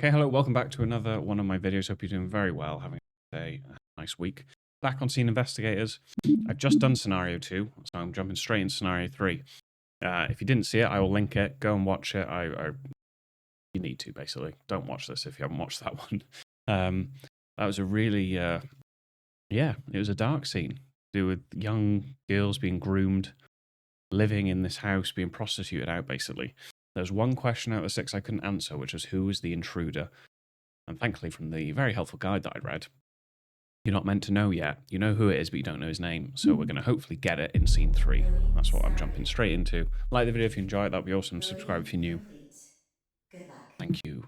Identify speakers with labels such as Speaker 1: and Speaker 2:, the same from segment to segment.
Speaker 1: Okay, hello, welcome back to another one of my videos. Hope you're doing very well, having a nice week. Back on Scene Investigators. I've just done Scenario 2, so I'm jumping straight into Scenario 3. If you didn't see it, I will link it. Go and watch it. You need to, basically. Don't watch this if you haven't watched that one. That was a really, it was a dark scene. To do with young girls being groomed, living in this house, being prostituted out, basically. There's one question out of 6 I couldn't answer, which was who was the intruder? And thankfully, from the very helpful guide that I read, you're not meant to know yet. You know who it is, but you don't know his name. So we're going to hopefully get it in scene 3. That's what I'm jumping straight into. Like the video if you enjoy it. That would be awesome. Subscribe if you're new.
Speaker 2: Good luck.
Speaker 1: Thank you.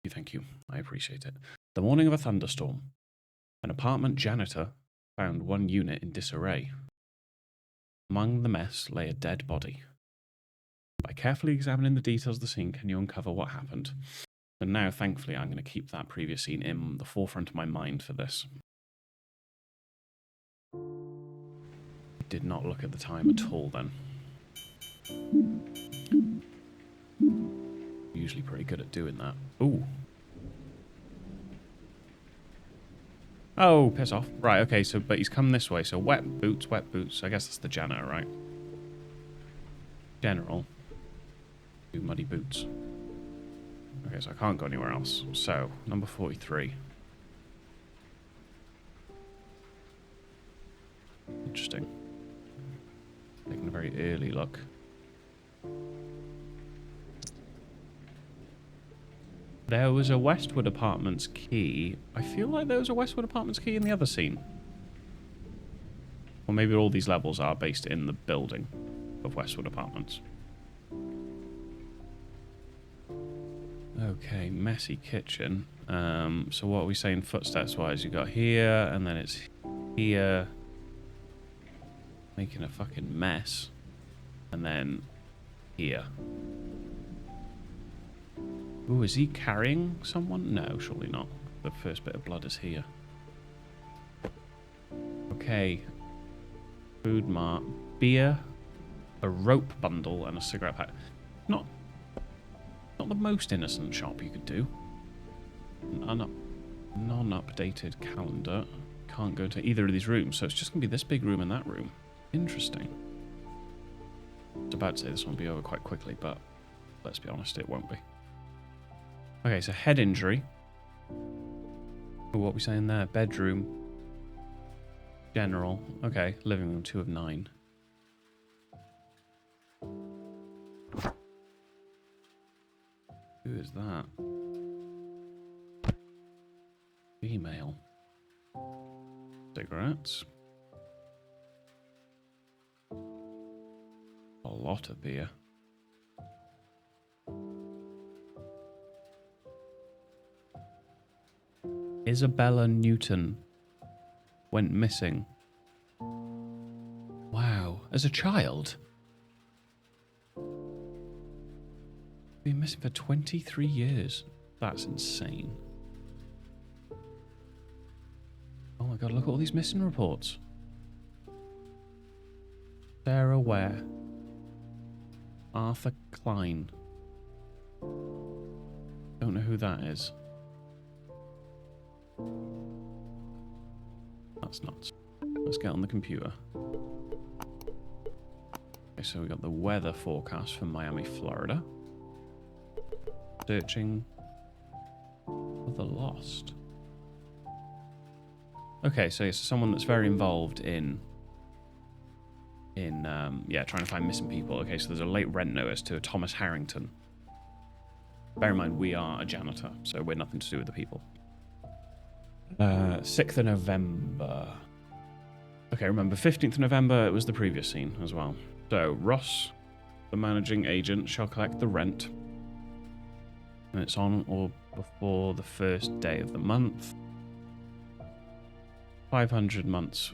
Speaker 1: Thank you. I appreciate it. The morning of a thunderstorm. An apartment janitor found one unit in disarray. Among the mess lay a dead body. By carefully examining the details of the scene, can you uncover what happened? And now, thankfully, I'm going to keep that previous scene in the forefront of my mind for this. I did not look at the time at all then. Usually pretty good at doing that. Ooh. Oh, piss off. Right, okay, so, but he's come this way, so wet boots. I guess that's the janitor, right? General. Two muddy boots. Okay, so I can't go anywhere else. So, number 43. Interesting. Taking a very early look. There was a Westwood Apartments key. I feel like there was a Westwood Apartments key in the other scene. Or maybe all these levels are based in the building of Westwood Apartments. Okay, messy kitchen. So what are we saying footsteps-wise? You got here, and then it's here. Making a fucking mess. And then here. Ooh, is he carrying someone? No, surely not. The first bit of blood is here. Okay. Food mart. Beer. A rope bundle and a cigarette pack. Not the most innocent shop you could do. Non-updated calendar. Can't go to either of these rooms, so it's just going to be this big room and that room. Interesting. I was about to say this one will be over quite quickly, but let's be honest, it won't be. Okay, so head injury. Ooh, what are we saying there? Bedroom. General. Okay, living room 2 of 9. Who is that? Female. Cigarettes. A lot of beer. Isabella Newton went missing. Wow. As a child? Been missing for 23 years. That's insane. Oh my god, look at all these missing reports. Sarah Ware. Arthur Klein. Don't know who that is. That's nuts. Let's get on the computer. Okay, so we got the weather forecast for Miami, Florida. Searching for the lost. Okay, so it's someone that's very involved in trying to find missing people. Okay, so there's a late rent notice to Thomas Harrington. Bear in mind, we are a janitor, so we're nothing to do with the people. 6th of November. Okay, remember, 15th of November, it was the previous scene as well. So, Ross, the managing agent, shall collect the rent. And it's on or before the first day of the month. 500 months.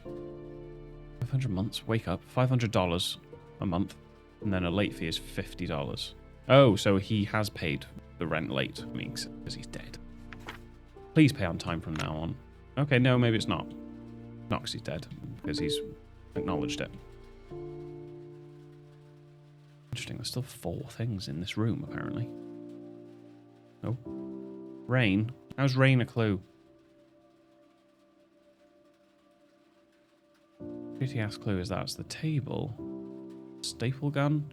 Speaker 1: 500 months? Wake up. $500 a month. And then a late fee is $50. Oh, so he has paid the rent late. I mean, because he's dead. Please pay on time from now on. Okay, no, maybe it's not. Not because he's dead. Because he's acknowledged it. Interesting. There's still 4 things in this room, apparently. Oh. Rain? How's rain a clue? Pretty ass clue is that it's the table. Staple gun?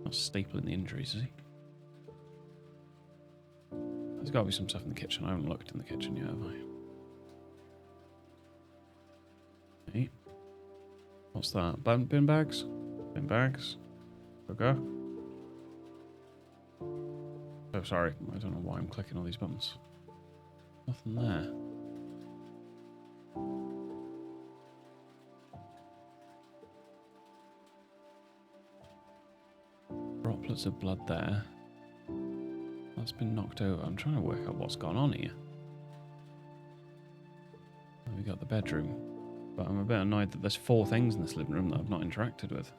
Speaker 1: Not stapling the injuries, is he? There's got to be some stuff in the kitchen. I haven't looked in the kitchen yet, have I? Hey. What's that? Bin bags? Bin bags? Okay. Oh, sorry. I don't know why I'm clicking all these buttons. Nothing there. Droplets of blood there. That's been knocked over. I'm trying to work out what's gone on here. We got the bedroom. But I'm a bit annoyed that there's 4 things in this living room that I've not interacted with.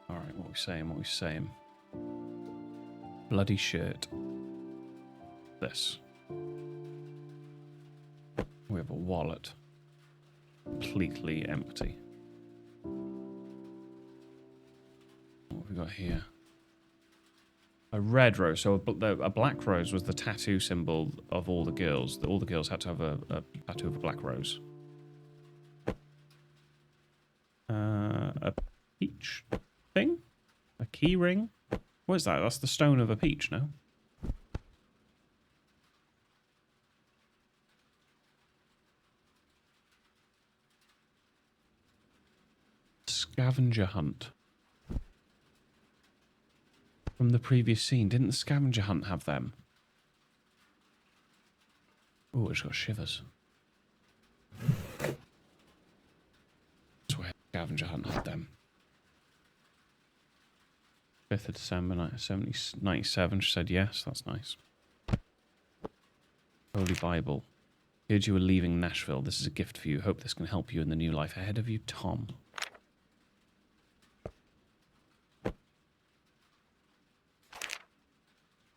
Speaker 1: Alright, what are we saying? What are we saying? Bloody shirt. This. We have a wallet. Completely empty. What have we got here? A red rose. So a black rose was the tattoo symbol of all the girls. All the girls had to have a tattoo of a black rose. A peach thing? A key ring? What is that? That's the stone of a peach, no? Scavenger hunt. From the previous scene. Didn't the scavenger hunt have them? Oh, I just got shivers. I swear scavenger hunt had them. 5th of December 1997. She said yes. That's nice. Holy Bible. Heard you were leaving Nashville. This is a gift for you. Hope this can help you in the new life ahead of you, Tom.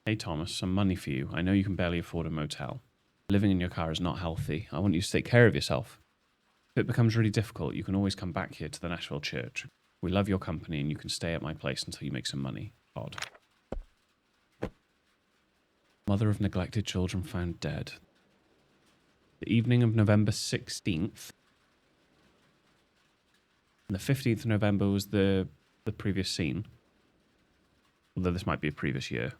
Speaker 1: Hey Thomas, some money for you. I know you can barely afford a motel. Living in your car is not healthy. I want you to take care of yourself. If it becomes really difficult, you can always come back here to the Nashville church. We love your company and you can stay at my place until you make some money. Odd. Mother of neglected children found dead. The evening of November 16th. And the 15th of November was the previous scene. Although this might be a previous year.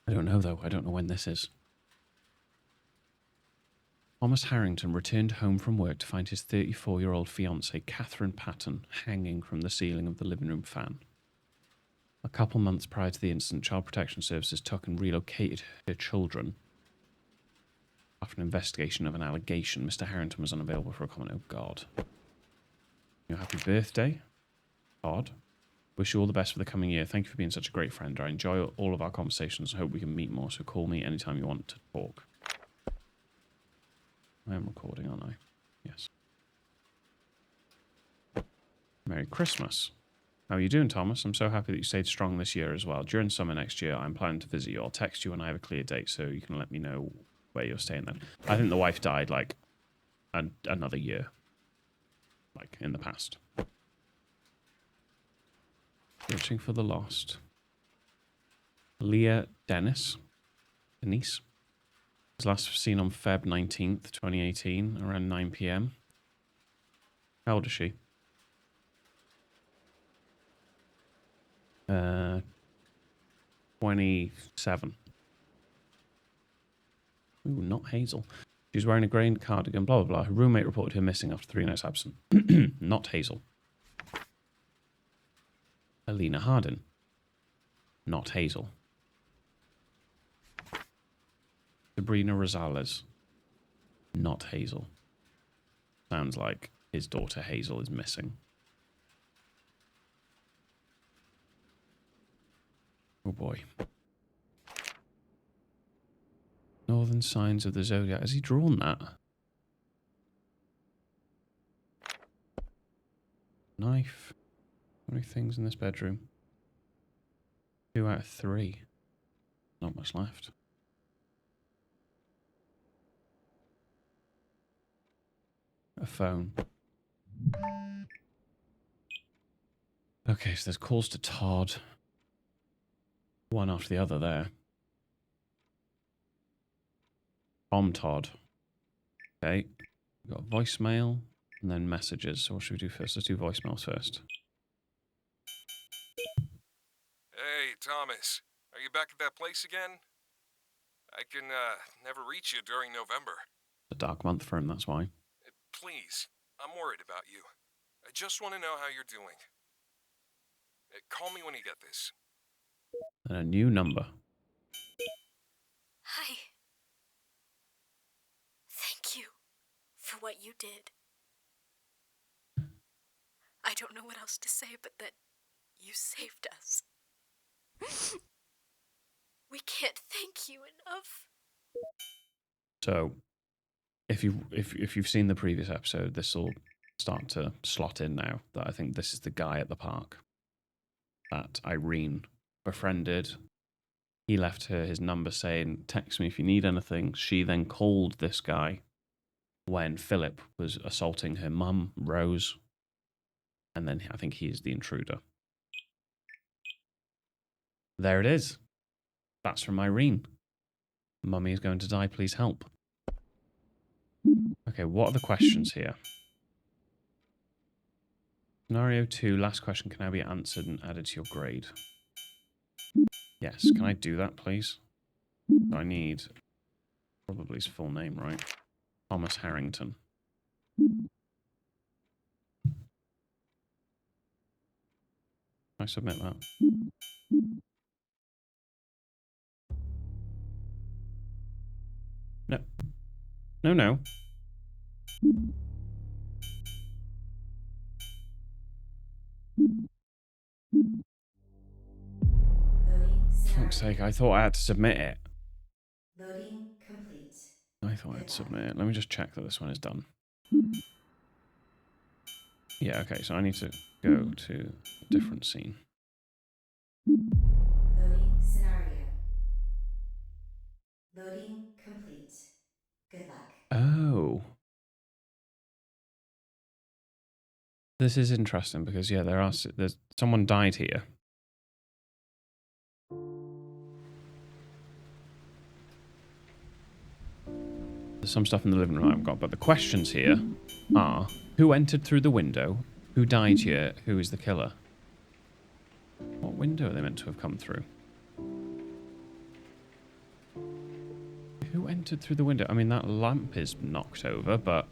Speaker 1: I don't know, though. I don't know when this is. Thomas Harrington returned home from work to find his 34-year-old fiancée, Catherine Patton, hanging from the ceiling of the living room fan. A couple months prior to the incident, Child Protection Services took and relocated her children. After an investigation of an allegation, Mr. Harrington was unavailable for a comment. Oh, God. Your happy birthday. Odd. Wish you all the best for the coming year. Thank you for being such a great friend. I enjoy all of our conversations. I hope we can meet more, so call me anytime you want to talk. I am recording, aren't I? Yes. Merry Christmas. How are you doing, Thomas? I'm so happy that you stayed strong this year as well. During summer next year, I'm planning to visit you. I'll text you when I have a clear date, so you can let me know where you're staying then. I think the wife died, like, another year. Like, in the past. Searching for the lost. Leah Denise was last seen on Feb 19th, 2018, around 9 p.m. How old is she? 27. Ooh, not Hazel. She's wearing a grey cardigan, blah, blah, blah. Her roommate reported her missing after 3 nights absent. Not Hazel. Alina Hardin. Not Hazel. Sabrina Rosales. Not Hazel. Sounds like his daughter Hazel is missing. Oh boy. Northern Signs of the Zodiac. Has he drawn that? Knife. How many things in this bedroom? 2 out of 3. Not much left. A phone. Okay, so there's calls to Todd. one after the other there. Tom Todd. Okay. We've got voicemail and then messages. So what should we do first? Let's do voicemails first.
Speaker 3: Hey, Thomas. Are you back at that place again? I can, never reach you during November.
Speaker 1: It's a dark month for him, that's why.
Speaker 3: Please, I'm worried about you. I just want to know how you're doing. Call me when you get this.
Speaker 1: And a new number.
Speaker 4: Hi. Thank you for what you did. I don't know what else to say but that you saved us. We can't thank you enough.
Speaker 1: So, if you've seen the previous episode, this will start to slot in now. That I think this is the guy at the park that Irene befriended. He left her his number saying, "Text me if you need anything." She then called this guy when Philip was assaulting her mum, Rose, and then I think he's the intruder. There it is. That's from Irene. Mummy is going to die, please help. Okay, what are the questions here? Scenario 2, last question can now be answered and added to your grade. Yes, can I do that, please? I need probably his full name, right? Thomas Harrington. Can I submit that? No. No.
Speaker 2: Loading
Speaker 1: Fuck's
Speaker 2: scenario.
Speaker 1: sake, I thought I had to submit it.
Speaker 2: Loading complete.
Speaker 1: I thought I had to submit it. Let me just check that this one is done. Yeah, okay, so I need to go to a different scene.
Speaker 2: Loading scenario. Loading complete. Good luck.
Speaker 1: Oh. This is interesting because, yeah, there's someone died here. There's some stuff in the living room I haven't got, but the questions here are, who entered through the window? Who died here? Who is the killer? What window are they meant to have come through? Who entered through the window? I mean, that lamp is knocked over, but...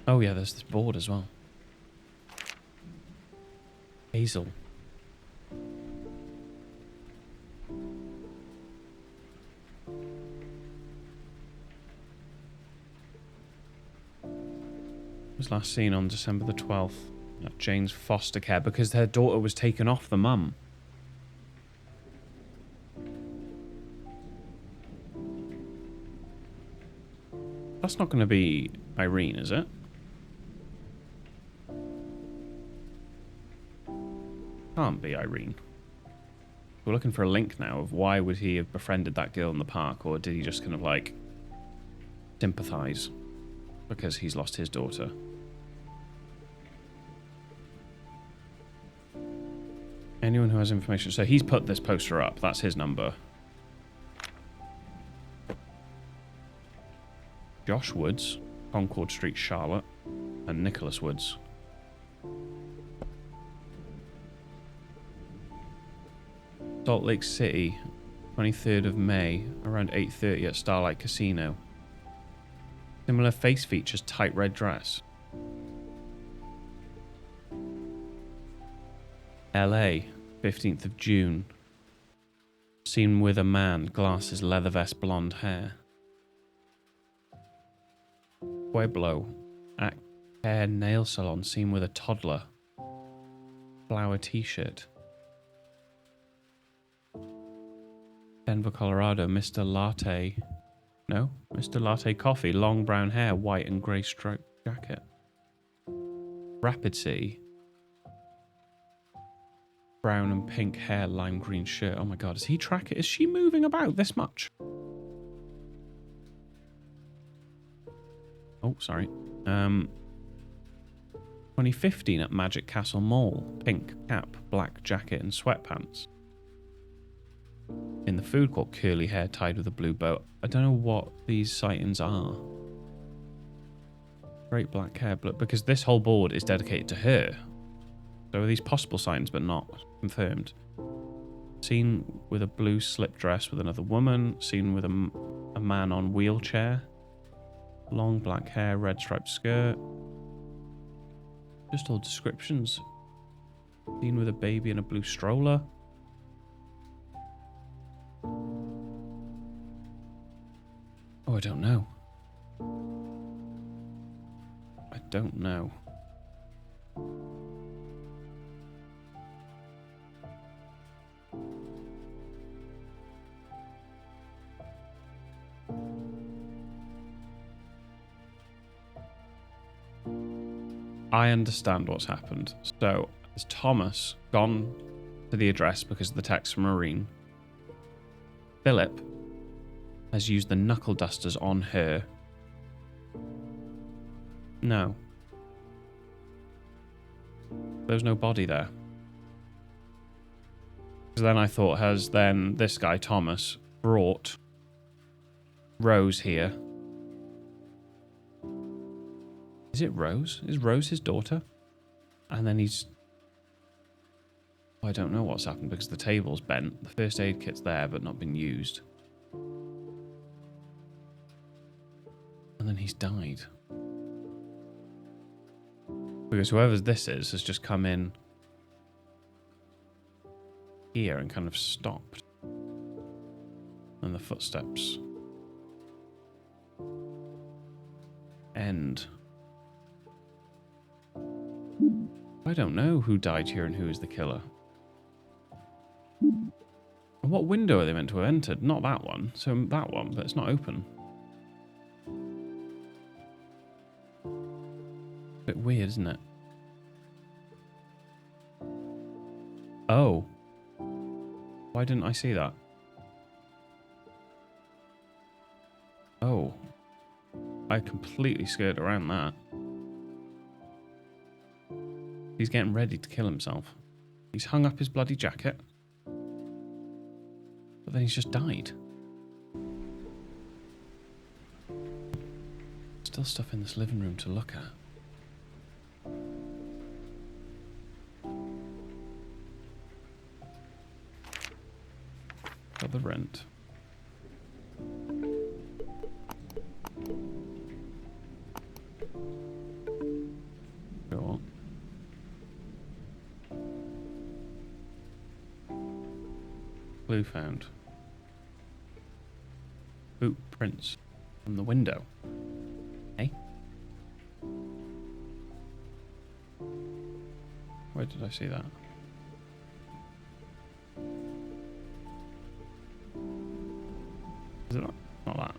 Speaker 1: Oh, yeah, there's this board as well. Hazel. Was last seen on December the 12th at Jane's foster care because their daughter was taken off the mum. That's not going to be Irene, is it? Can't be Irene. We're looking for a link now of why would he have befriended that girl in the park, or did he just kind of like sympathize because he's lost his daughter? Anyone who has information. So he's put this poster up. That's his number. Josh Woods, Concord Street, Charlotte, and Nicholas Woods. Salt Lake City, 23rd of May, around 8:30 at Starlight Casino. Similar face features, tight red dress. LA, 15th of June. Seen with a man, glasses, leather vest, blonde hair. Pueblo, at hair nail salon, seen with a toddler. Flower t-shirt. Denver, Colorado, Mr. Latte. No, Mr. Latte Coffee, long brown hair, white and grey striped jacket. Rapid City. Brown and pink hair, lime green shirt. Oh my god, is he tracking? Is she moving about this much? Oh, sorry. 2015 at Magic Castle Mall. Pink cap, black jacket and sweatpants. In the food court, curly hair tied with a blue bow. I don't know what these sightings are. Great black hair, because this whole board is dedicated to her. So are these possible sightings but not confirmed? Seen with a blue slip dress with another woman. Seen with a man on wheelchair. Long black hair, red striped skirt. Just all descriptions. Seen with a baby in a blue stroller. Oh, I don't know. I don't know. I understand what's happened. So, has Thomas gone to the address because of the text from Marine? Philip has used the knuckle dusters on her. No. There's no body there. So then I thought, has then this guy, Thomas, brought Rose here? Is it Rose? Is Rose his daughter? And then he's... I don't know what's happened because the table's bent. The first aid kit's there but not been used. And then he's died. Because whoever this is has just come in here and kind of stopped. And the footsteps end. I don't know who died here and who is the killer. And what window are they meant to have entered? Not that one. So that one, but it's not open. Bit weird, isn't it? Oh. Why didn't I see that? Oh. I completely skirted around that. He's getting ready to kill himself. He's hung up his bloody jacket. But then he's just died. Still stuff in this living room to look at. Got the rent. Sure. Clue found. Boot prints from the window. Hey? Where did I see that? Is it not that?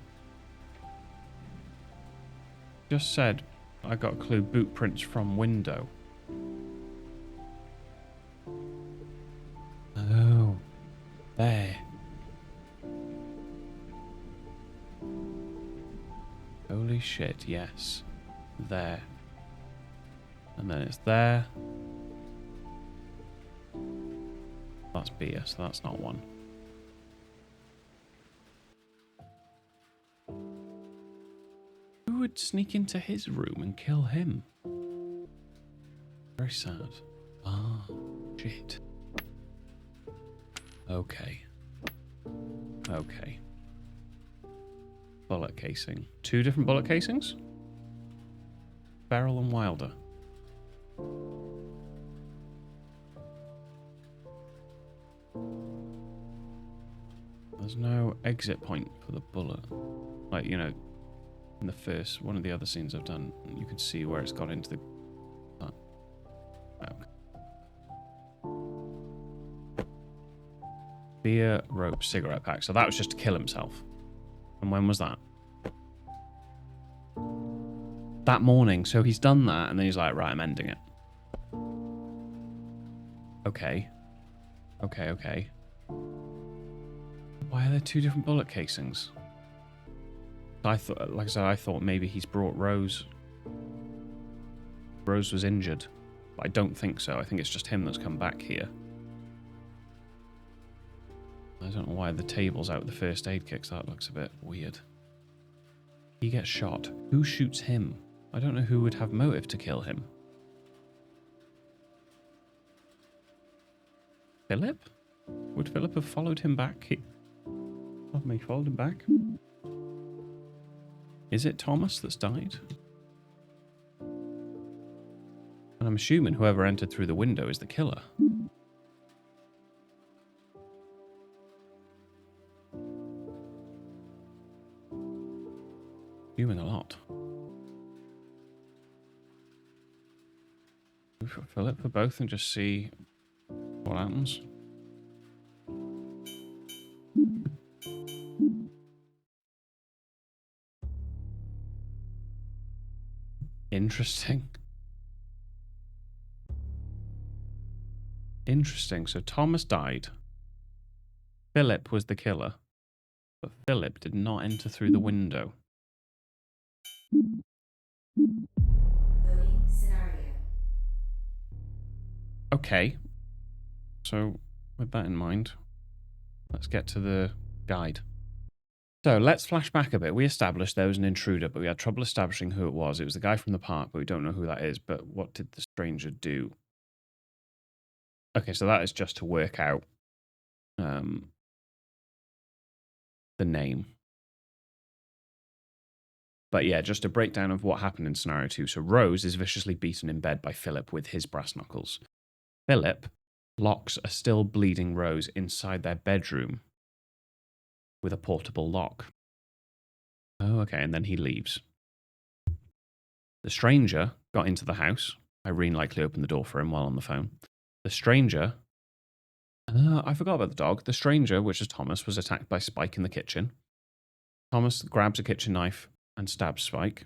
Speaker 1: Just said I got a clue, boot prints from window. Oh. There. Holy shit, yes. There. And then it's there. That's beer, so that's not one. Who would sneak into his room and kill him? Very sad. Ah, shit. Okay. Okay. Bullet casing. 2 different bullet casings? Beryl and Wilder. There's no exit point for the bullet. Like, you know, in the first, one of the other scenes I've done, you can see where it's got into the... Okay. Beer, rope, cigarette pack. So that was just to kill himself. And when was that? That morning. So he's done that, and then he's like, right, I'm ending it. Okay. Okay, okay. Why are there 2 different bullet casings? I thought, like I said, I thought maybe he's brought Rose Rose was injured. But I don't think so. I think it's just him that's come back here. I don't know why the table's out with the first aid kits. That looks a bit weird. He gets shot. Who shoots him? I don't know who would have motive to kill him. Philip? Would Philip have followed him back? He followed him back? Is it Thomas that's died? And I'm assuming whoever entered through the window is the killer. Assuming a lot. Philip for both and just see what happens. Interesting. Interesting. So Thomas died. Philip was the killer. But Philip did not enter through the window.
Speaker 2: Loading scenario.
Speaker 1: Okay. So, with that in mind, let's get to the guide. So, let's flash back a bit. We established there was an intruder, but we had trouble establishing who it was. It was the guy from the park, but we don't know who that is. But what did the stranger do? Okay, so that is just to work out the name. But yeah, just a breakdown of what happened in scenario 2. So Rose is viciously beaten in bed by Philip with his brass knuckles. Philip locks a still bleeding Rose inside their bedroom with a portable lock. Oh, okay, and then he leaves. The stranger got into the house. Irene likely opened the door for him while on the phone. The stranger... I forgot about the dog. The stranger, which is Thomas, was attacked by Spike in the kitchen. Thomas grabs a kitchen knife and stabs Spike.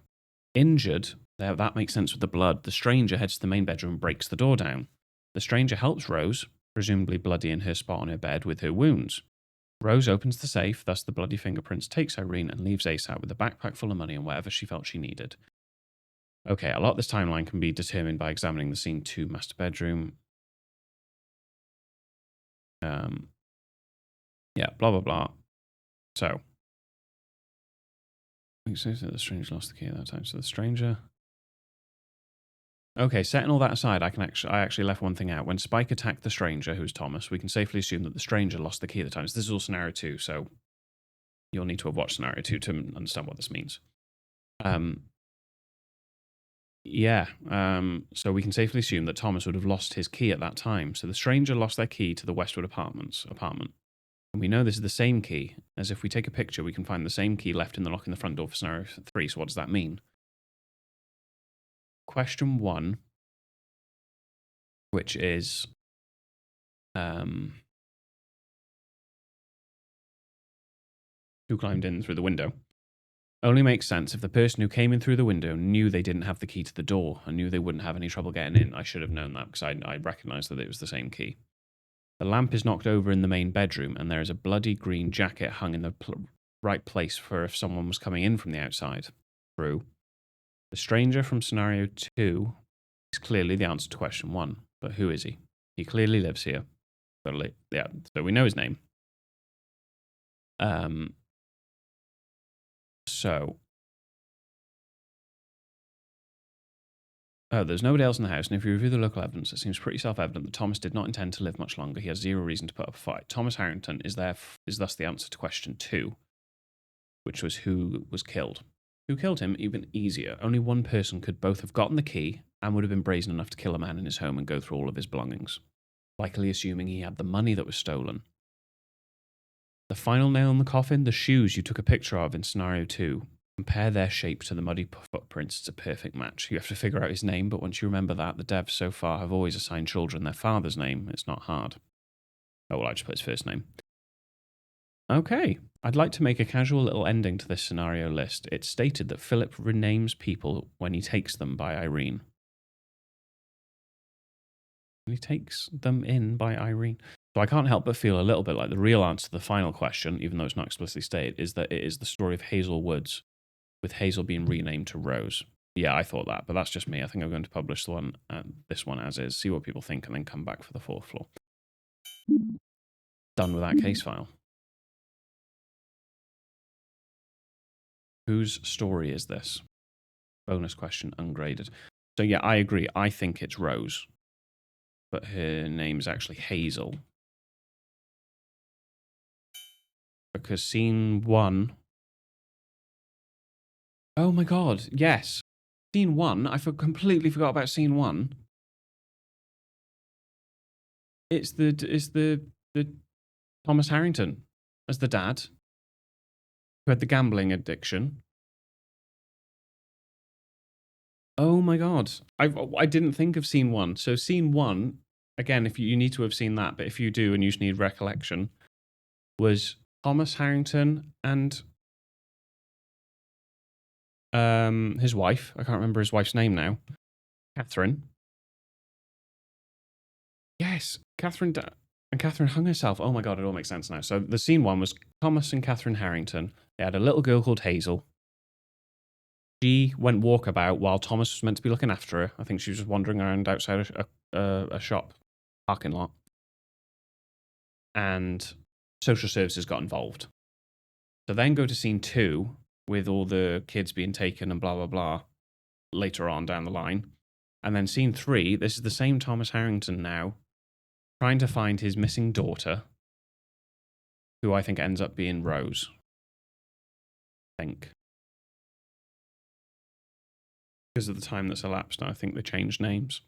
Speaker 1: Injured, that makes sense with the blood. The stranger heads to the main bedroom and breaks the door down. The stranger helps Rose, presumably bloody in her spot on her bed, with her wounds. Rose opens the safe, thus the bloody fingerprints, takes Irene and leaves ASAP with a backpack full of money and whatever she felt she needed. Okay, a lot of this timeline can be determined by examining the scene 2 master bedroom. Yeah, blah, blah, blah. So, the stranger lost the key at that time. So the stranger... Okay, setting all that aside, I actually left one thing out. When Spike attacked the stranger, who's Thomas, we can safely assume that the stranger lost the key at the time. So this is all scenario 2, so you'll need to have watched scenario 2 to understand what this means. So we can safely assume that Thomas would have lost his key at that time. So the stranger lost their key to the Westwood apartment. And we know this is the same key, as if we take a picture, we can find the same key left in the lock in the front door for scenario 3. So what does that mean? Question 1, which is, who climbed in through the window, only makes sense if the person who came in through the window knew they didn't have the key to the door and knew they wouldn't have any trouble getting in. I should have known that because I recognized that it was the same key. The lamp is knocked over in the main bedroom and there is a bloody green jacket hung in the right place for if someone was coming in from the outside. True. The stranger from scenario 2 is clearly the answer to question 1. But who is he? He clearly lives here. So we know his name. There's nobody else in the house, and if you review the local evidence, it seems pretty self-evident that Thomas did not intend to live much longer. He has zero reason to put up a fight. Thomas Harrington is thus the answer to question 2, which was who was killed. Who killed him? Even easier. Only one person could both have gotten the key and would have been brazen enough to kill a man in his home and go through all of his belongings, likely assuming he had the money that was stolen. The final nail in the coffin, the shoes you took a picture of in scenario 2. Compare their shape to the muddy footprints. It's a perfect match. You have to figure out his name, but once you remember that, the devs so far have always assigned children their father's name. It's not hard. Oh, well, I just put his first name. Okay. I'd like to make a casual little ending to this scenario list. It's stated that Philip renames people when he takes them by Irene. He takes them in by Irene. So I can't help but feel a little bit like the real answer to the final question, even though it's not explicitly stated, is that it is the story of Hazel Woods, with Hazel being renamed to Rose. Yeah, I thought that, but that's just me. I think I'm going to publish this one as is, see what people think, and then come back for the fourth floor. Done with that case file. Whose story is this? Bonus question, ungraded. So yeah, I agree. I think it's Rose, but her name is actually Hazel. Because scene 1... Oh my god, yes. Scene 1, I completely forgot about scene 1. It's the Thomas Harrington as the dad who had the gambling addiction. Oh my god, I didn't think of scene 1. So scene 1, again, if you need to have seen that, but if you do and you just need recollection, was Thomas Harrington and his wife. I can't remember his wife's name now. Catherine. Yes, Catherine. And Catherine hung herself. Oh my god, it all makes sense now. So the scene 1 was Thomas and Catherine Harrington. They had a little girl called Hazel. She went walkabout while Thomas was meant to be looking after her. I think she was just wandering around outside a shop parking lot. And social services got involved. So then go to scene 2 with all the kids being taken and blah, blah, blah later on down the line. And then scene 3, this is the same Thomas Harrington now, trying to find his missing daughter, who I think ends up being Rose. I think. Because of the time that's elapsed, I think they changed names.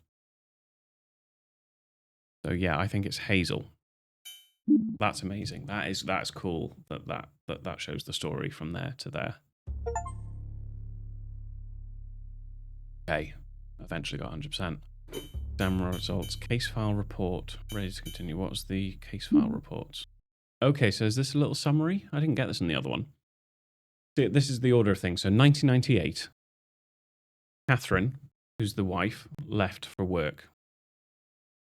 Speaker 1: So yeah, I think it's Hazel. That's amazing. That's cool that shows the story from there to there. Okay, eventually got 100%. Exam results, case file report. Ready to continue. What was the case file report? Okay, so is this a little summary? I didn't get this in the other one. This is the order of things. So 1998, Catherine, who's the wife, left for work.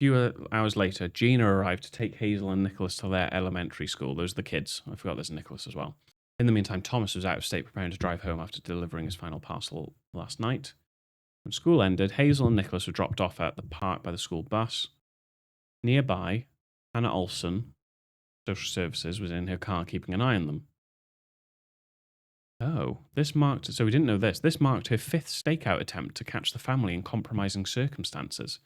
Speaker 1: A few hours later, Gina arrived to take Hazel and Nicholas to their elementary school. Those are the kids. I forgot there's Nicholas as well. In the meantime, Thomas was out of state preparing to drive home after delivering his final parcel last night. When school ended, Hazel and Nicholas were dropped off at the park by the school bus. Nearby, Hannah Olsen, social services, was in her car keeping an eye on them. Oh, so we didn't know this. This marked her 5th stakeout attempt to catch the family in compromising circumstances.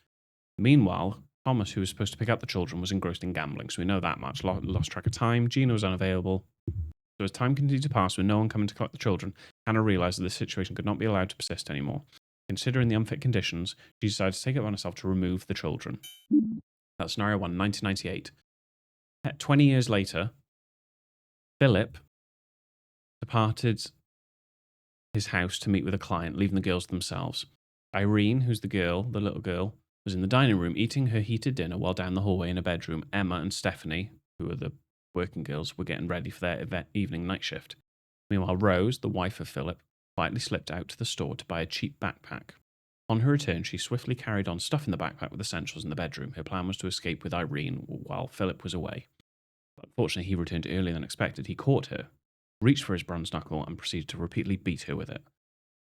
Speaker 1: Meanwhile, Thomas, who was supposed to pick up the children, was engrossed in gambling, so we know that much. Lost track of time. Gina was unavailable. So as time continued to pass with no one coming to collect the children, Hannah realised that this situation could not be allowed to persist anymore. Considering the unfit conditions, she decided to take it upon herself to remove the children. That's scenario 1, 1998. 20 years later, Philip departed his house to meet with a client, leaving the girls to themselves. Irene, who's the little girl, was in the dining room eating her heated dinner while down the hallway in a bedroom, Emma and Stephanie, who are the working girls, were getting ready for their evening night shift. Meanwhile, Rose, the wife of Philip, quietly slipped out to the store to buy a cheap backpack. On her return, she swiftly carried on stuffing the backpack with essentials in the bedroom. Her plan was to escape with Irene while Philip was away. But unfortunately, he returned earlier than expected. He caught her, reached for his bronze knuckle, and proceeded to repeatedly beat her with it.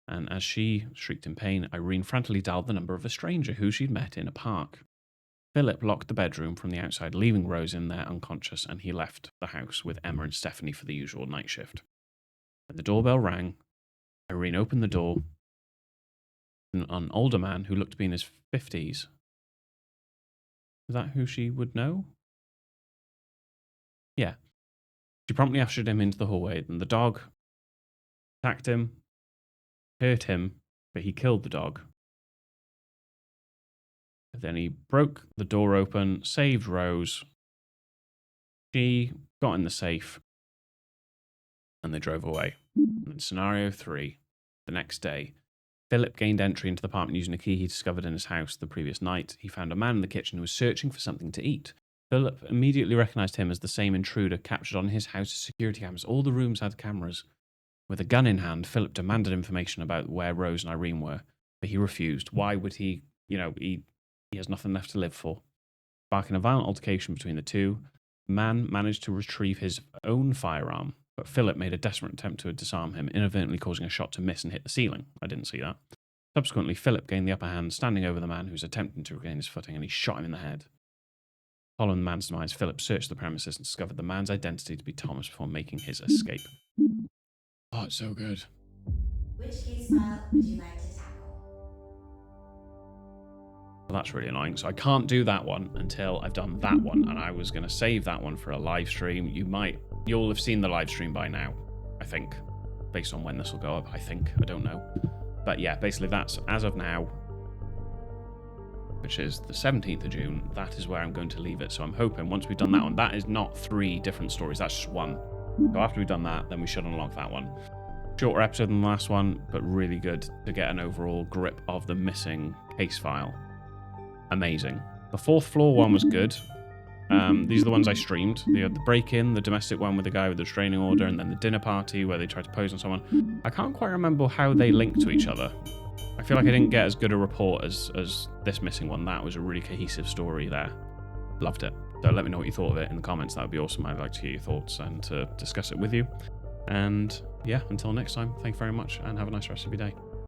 Speaker 1: And as she shrieked in pain, Irene frantically dialed the number of a stranger who she'd met in a park. Philip locked the bedroom from the outside, leaving Rose in there unconscious, and he left the house with Emma and Stephanie for the usual night shift. When the doorbell rang, Irene opened the door. An older man who looked to be in his 50s. Is that who she would know? Yeah. She promptly ushered him into the hallway, and the dog attacked him, hurt him, but he killed the dog. Then he broke the door open, saved Rose. She got in the safe, and they drove away. And scenario 3, the next day, Philip gained entry into the apartment using a key he discovered in his house the previous night. He found a man in the kitchen who was searching for something to eat. Philip immediately recognised him as the same intruder captured on his house's security cameras. All the rooms had cameras. With a gun in hand, Philip demanded information about where Rose and Irene were, but he refused. Why would he? He has nothing left to live for. Sparking a violent altercation between the two, the man managed to retrieve his own firearm, but Philip made a desperate attempt to disarm him, inadvertently causing a shot to miss and hit the ceiling. I didn't see that. Subsequently, Philip gained the upper hand, standing over the man who was attempting to regain his footing, and he shot him in the head. Following the man's demise, Philip searched the premises and discovered the man's identity to be Thomas before making his escape. Oh, it's so good.
Speaker 2: Which case file would you like to tackle?
Speaker 1: Well, that's really annoying. So I can't do that one until I've done that one, and I was going to save that one for a live stream. You'll have seen the live stream by now, I think, based on when this will go up. I don't know. But yeah, basically that's, as of now, which is the 17th of June, that is where I'm going to leave it. So I'm hoping once we've done that one, that is not 3 different stories, that's just one. So after we've done that, then we should unlock that one. Shorter episode than the last one, but really good to get an overall grip of the missing case file. Amazing. The 4th floor one was good. These are the ones I streamed. The break-in, the domestic one with the guy with the restraining order, and then the dinner party where they tried to pose on someone. I can't quite remember how they link to each other. I feel like I didn't get as good a report as this missing one. That was a really cohesive story there. Loved it. So let me know what you thought of it in the comments. That would be awesome. I'd like to hear your thoughts and to discuss it with you. And yeah, until next time, thank you very much and have a nice rest of your day.